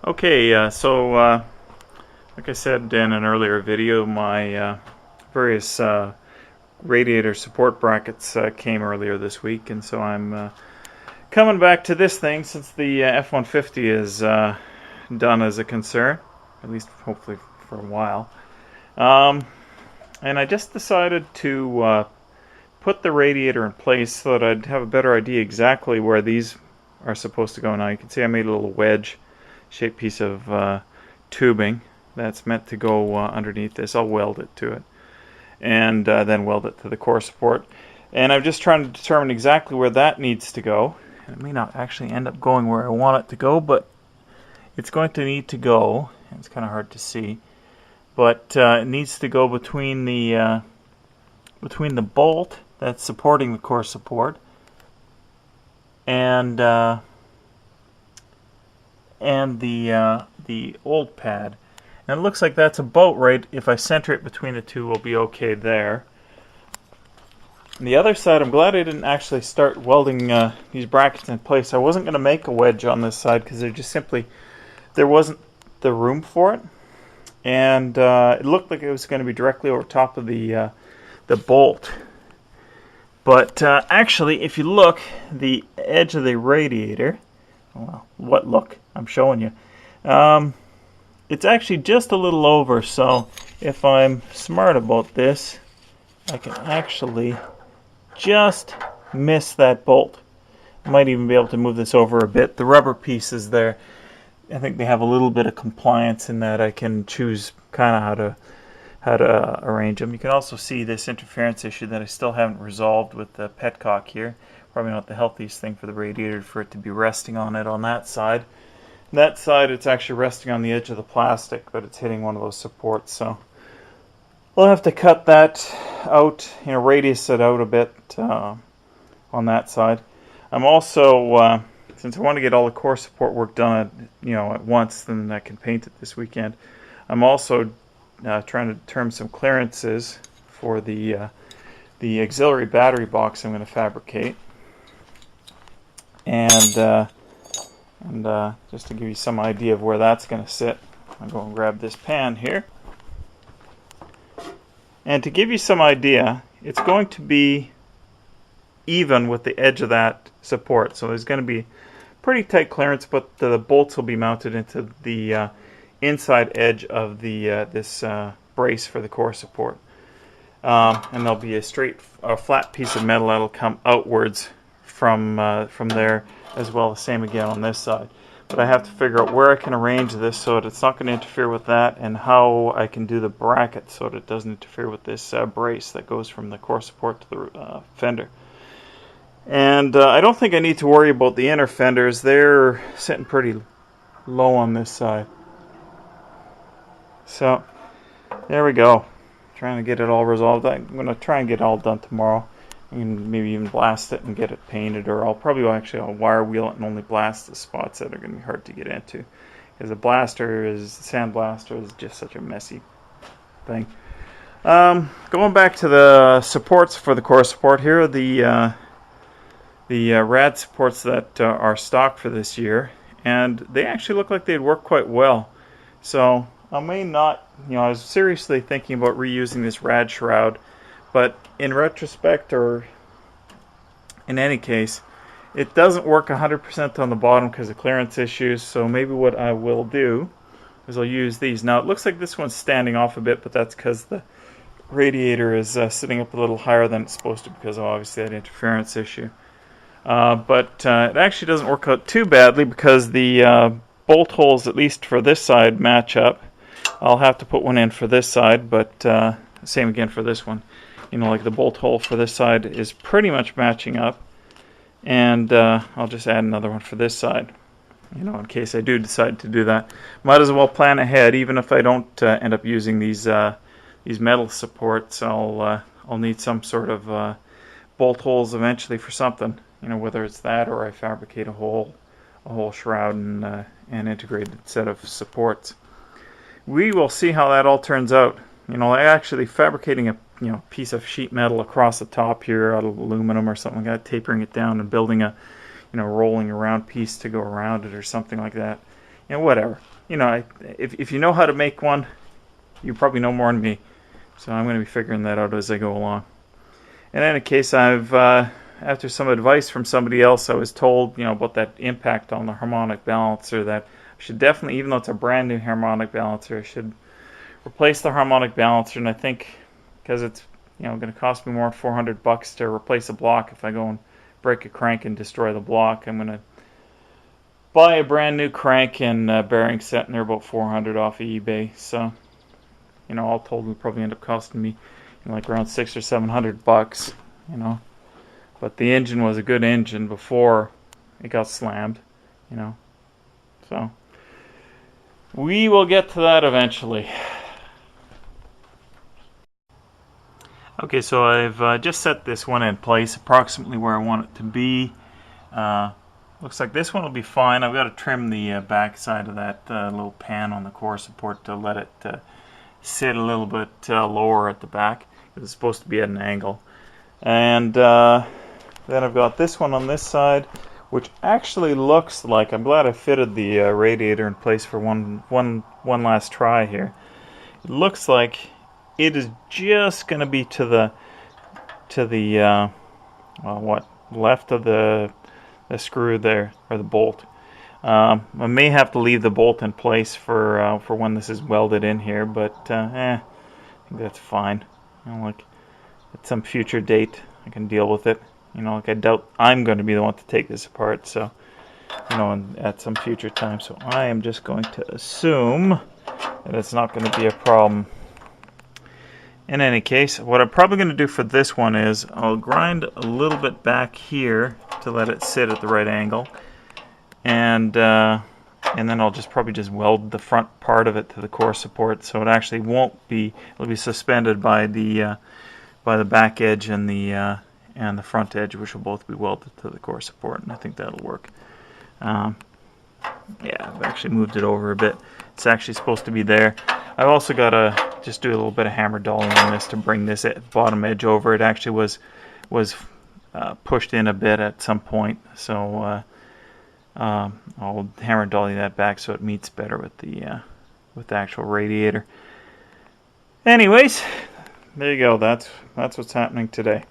Like I said in an earlier video, my various radiator support brackets came earlier this week, and so I'm coming back to this thing since the F-150 is done as a concern, at least hopefully for a while. And I just decided to put the radiator in place so that I'd have a better idea exactly where these are supposed to go. Now you can see I made a little wedge shaped piece of tubing that's meant to go underneath this. I'll weld it to it and then weld it to the core support, and I'm just trying to determine exactly where that needs to go. And it may not actually end up going where I want it to go, but it's going to need to go. It's kind of hard to see, but it needs to go between the bolt that's supporting the core support and the old pad. And it looks like that's about right. If I center it between the two, we'll be okay there. On the other side, I'm glad I didn't actually start welding these brackets in place. I wasn't going to make a wedge on this side because there wasn't the room for it, and it looked like it was going to be directly over top of the bolt. But actually, if you look, the edge of the radiator, well, I'm showing you. It's actually just a little over, so if I'm smart about this, I can actually just miss that bolt. I might even be able to move this over a bit. The rubber piece is there. I think they have a little bit of compliance in that I can choose kind of how to arrange them. You can also see this interference issue that I still haven't resolved with the petcock here. Probably not the healthiest thing for the radiator for it to be resting on it on that side. That side, it's actually resting on the edge of the plastic, but it's hitting one of those supports, so we'll have to cut that out, radius it out a bit on that side. I'm also, since I want to get all the core support work done at once, then I can paint it this weekend. I'm also trying to determine some clearances for the auxiliary battery box I'm going to fabricate. And just to give you some idea of where that's going to sit, I'll go and grab this pan here. And to give you some idea, it's going to be even with the edge of that support. So there's going to be pretty tight clearance, but the bolts will be mounted into the inside edge of this brace for the core support. And there'll be a flat piece of metal that'll come outwards from there as well. The same again on this side. But I have to figure out where I can arrange this so that it's not going to interfere with that, and how I can do the bracket so that it doesn't interfere with this brace that goes from the core support to the fender. And I don't think I need to worry about the inner fenders. They're sitting pretty low on this side. So there we go. Trying to get it all resolved. I'm going to try and get it all done tomorrow. And maybe even blast it and get it painted, or I'll wire wheel it and only blast the spots that are going to be hard to get into, because the sand blaster is just such a messy thing. Going back to the supports for the core support here, the Rad Supports that are stock for this year, and they actually look like they'd work quite well. So I may not, I was seriously thinking about reusing this Rad shroud. But in retrospect, or in any case, it doesn't work 100% on the bottom because of clearance issues. So maybe what I will do is I'll use these. Now it looks like this one's standing off a bit, but that's because the radiator is sitting up a little higher than it's supposed to because of obviously that interference issue. But it actually doesn't work out too badly because the bolt holes, at least for this side, match up. I'll have to put one in for this side, but same again for this one. Like the bolt hole for this side is pretty much matching up, and I'll just add another one for this side, in case I do decide to do that. Might as well plan ahead, even if I don't end up using these metal supports. I'll need some sort of bolt holes eventually for something, whether it's that or I fabricate a whole shroud and an integrated set of supports. We will see how that all turns out. Actually fabricating a piece of sheet metal across the top here out of aluminum or something like that, tapering it down and building a rolling around piece to go around it or something like that. you know, whatever. You know, if you know how to make one, you probably know more than me. So I'm going to be figuring that out as I go along. In any case, I've after some advice from somebody else, I was told, you know, about that impact on the harmonic balancer, that I should definitely, even though it's a brand new harmonic balancer, I should replace the harmonic balancer. And I think because it's, you know, going to cost me more than $400 to replace a block, if I go and break a crank and destroy the block, I'm going to buy a brand new crank and bearing set, and they're about $400 off of eBay. So, you know, all told, it would probably end up costing me, you know, like around $600 or $700, you know. But the engine was a good engine before it got slammed, you know. So we will get to that eventually. Okay, so I've just set this one in place approximately where I want it to be. Looks like this one will be fine. I've got to trim the back side of that little pan on the core support to let it sit a little bit lower at the back, because it's supposed to be at an angle. And then I've got this one on this side, which actually looks like, I'm glad I fitted the radiator in place for one last try here. It looks like it is just going to be to the left of the screw there, or the bolt. I may have to leave the bolt in place for when this is welded in here, but I think that's fine. You know, like at some future date, I can deal with it. You know, like I doubt I'm going to be the one to take this apart, so, you know, at some future time. So I am just going to assume that it's not going to be a problem. In any case, what I'm probably going to do for this one is I'll grind a little bit back here to let it sit at the right angle, and then I'll probably just weld the front part of it to the core support, so it actually won't be. It'll be suspended by the back edge and the front edge, which will both be welded to the core support, and I think that'll work. Yeah, I've actually moved it over a bit. It's actually supposed to be there. I've also got to just do a little bit of hammer dolly on this to bring this bottom edge over. It actually was pushed in a bit at some point, so I'll hammer dolly that back so it meets better with the actual radiator. Anyways, there you go. That's what's happening today.